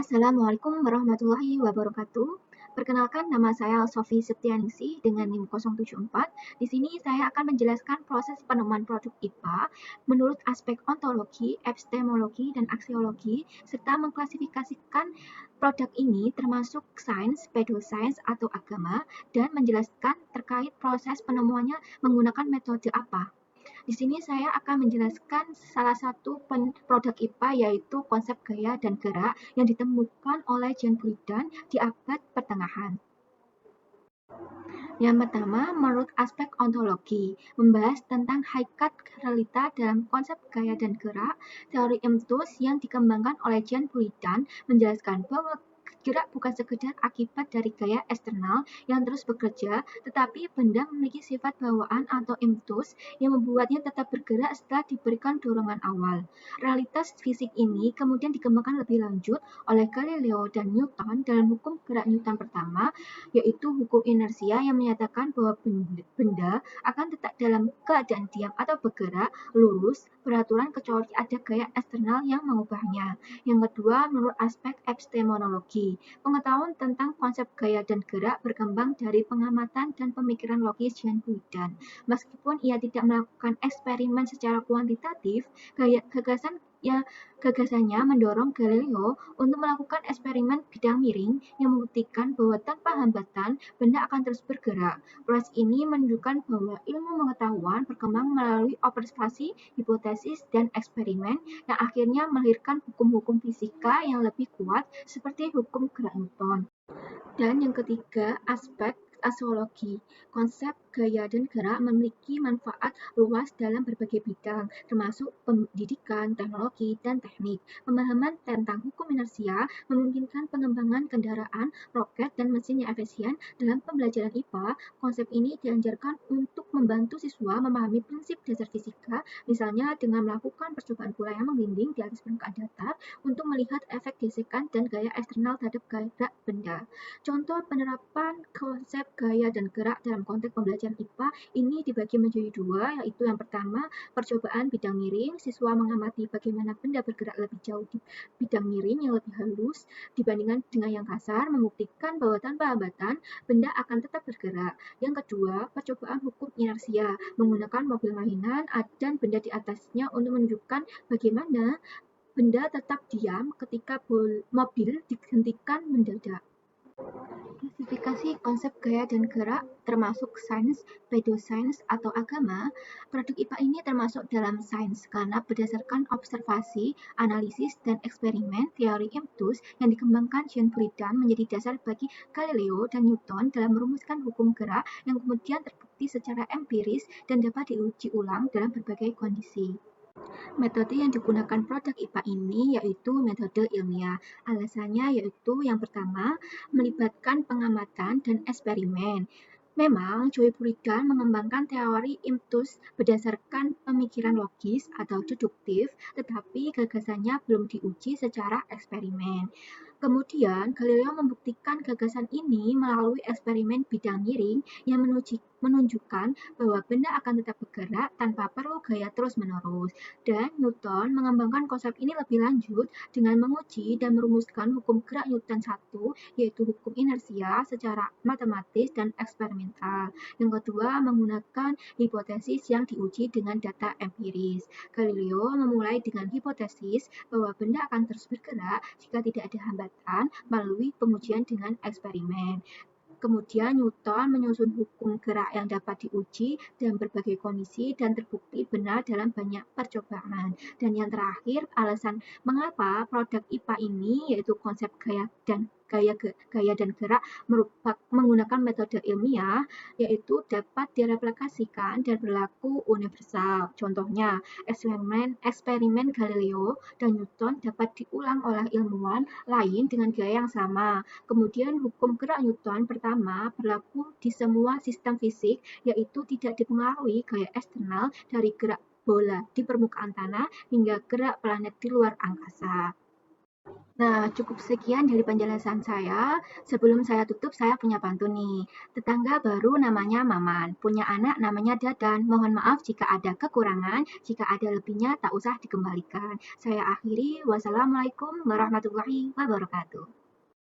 Assalamualaikum warahmatullahi wabarakatuh. Perkenalkan, nama saya Sofi Septianingsih dengan NIM 074. Di sini saya akan menjelaskan proses penemuan produk IPA menurut aspek ontologi, epistemologi, dan aksiologi, serta mengklasifikasikan produk ini termasuk sains, pseudosains, atau agama, dan menjelaskan terkait proses penemuannya menggunakan metode apa. Di sini saya akan menjelaskan salah satu produk IPA yaitu konsep gaya dan gerak yang ditemukan oleh Jean Buridan di abad pertengahan. Yang pertama, menurut aspek ontologi, membahas tentang hakikat realita dalam konsep gaya dan gerak. Teori Imtus yang dikembangkan oleh Jean Buridan menjelaskan bahwa gerak bukan sekedar akibat dari gaya eksternal yang terus bekerja, tetapi benda memiliki sifat bawaan atau imtus yang membuatnya tetap bergerak setelah diberikan dorongan awal. Realitas fisik ini kemudian dikembangkan lebih lanjut oleh Galileo dan Newton dalam hukum gerak Newton pertama, yaitu hukum inersia yang menyatakan bahwa benda akan tetap dalam keadaan diam atau bergerak lurus beraturan kecuali ada gaya eksternal yang mengubahnya. Yang kedua, menurut aspek epistemologi, pengetahuan tentang konsep gaya dan gerak berkembang dari pengamatan dan pemikiran logis Jean Buridan. Meskipun ia tidak melakukan eksperimen secara kuantitatif, gagasannya mendorong Galileo untuk melakukan eksperimen bidang miring yang membuktikan bahwa tanpa hambatan benda akan terus bergerak. Proses ini menunjukkan bahwa ilmu pengetahuan berkembang melalui observasi, hipotesis, dan eksperimen yang akhirnya melahirkan hukum-hukum fisika yang lebih kuat seperti hukum gerak Newton. Dan yang ketiga, aspek aksiologi. Konsep gaya dan gerak memiliki manfaat luas dalam berbagai bidang, termasuk pendidikan, teknologi, dan teknik. Pemahaman tentang hukum inersia memungkinkan pengembangan kendaraan, roket, dan mesin yang efisien. Dalam pembelajaran IPA, konsep ini diajarkan untuk membantu siswa memahami prinsip dasar fisika, misalnya dengan melakukan percobaan bola yang menggelinding di atas permukaan datar untuk melihat efek gesekan dan gaya eksternal terhadap gerak benda. Contoh penerapan konsep gaya dan gerak dalam konteks pembelajaran IPA ini dibagi menjadi dua, yaitu yang pertama, percobaan bidang miring. Siswa mengamati bagaimana benda bergerak lebih jauh di bidang miring yang lebih halus dibandingkan dengan yang kasar, membuktikan bahwa tanpa hambatan, benda akan tetap bergerak. Yang kedua, percobaan hukum inersia, menggunakan mobil mainan dan benda di atasnya untuk menunjukkan bagaimana benda tetap diam ketika mobil dihentikan mendadak. Klasifikasi konsep gaya dan gerak termasuk sains, pseudosains, atau agama. Produk IPA ini termasuk dalam sains karena berdasarkan observasi, analisis, dan eksperimen teori impuls yang dikembangkan Jean Buridan menjadi dasar bagi Galileo dan Newton dalam merumuskan hukum gerak yang kemudian terbukti secara empiris dan dapat diuji ulang dalam berbagai kondisi. Metode yang digunakan produk IPA ini yaitu metode ilmiah. Alasannya yaitu yang pertama, melibatkan pengamatan dan eksperimen. Memang, Joy Buridan mengembangkan teori impuls berdasarkan pemikiran logis atau deduktif, tetapi gagasannya belum diuji secara eksperimen. Kemudian, Galileo membuktikan gagasan ini melalui eksperimen bidang miring yang menunjukkan bahwa benda akan tetap bergerak tanpa perlu gaya terus-menerus. Dan Newton mengembangkan konsep ini lebih lanjut dengan menguji dan merumuskan hukum gerak Newton 1, yaitu hukum inersia secara matematis dan eksperimental. Yang kedua, menggunakan hipotesis yang diuji dengan data empiris. Galileo memulai dengan hipotesis bahwa benda akan terus bergerak jika tidak ada hambatan melalui pengujian dengan eksperimen. Kemudian Newton menyusun hukum gerak yang dapat diuji dalam berbagai kondisi dan terbukti benar dalam banyak percobaan. Dan yang terakhir, alasan mengapa produk IPA ini yaitu konsep gaya dan gerak menggunakan metode ilmiah, yaitu dapat direplikasikan dan berlaku universal. Contohnya, eksperimen Galileo dan Newton dapat diulang oleh ilmuwan lain dengan gaya yang sama. Kemudian hukum gerak Newton pertama berlaku di semua sistem fisik, yaitu tidak dipengaruhi gaya eksternal dari gerak bola di permukaan tanah hingga gerak planet di luar angkasa. Nah, cukup sekian dari penjelasan saya. Sebelum saya tutup, saya punya pantun nih. Tetangga baru namanya Maman, punya anak namanya Dadan. Mohon maaf jika ada kekurangan, jika ada lebihnya tak usah dikembalikan. Saya akhiri, wassalamualaikum warahmatullahi wabarakatuh.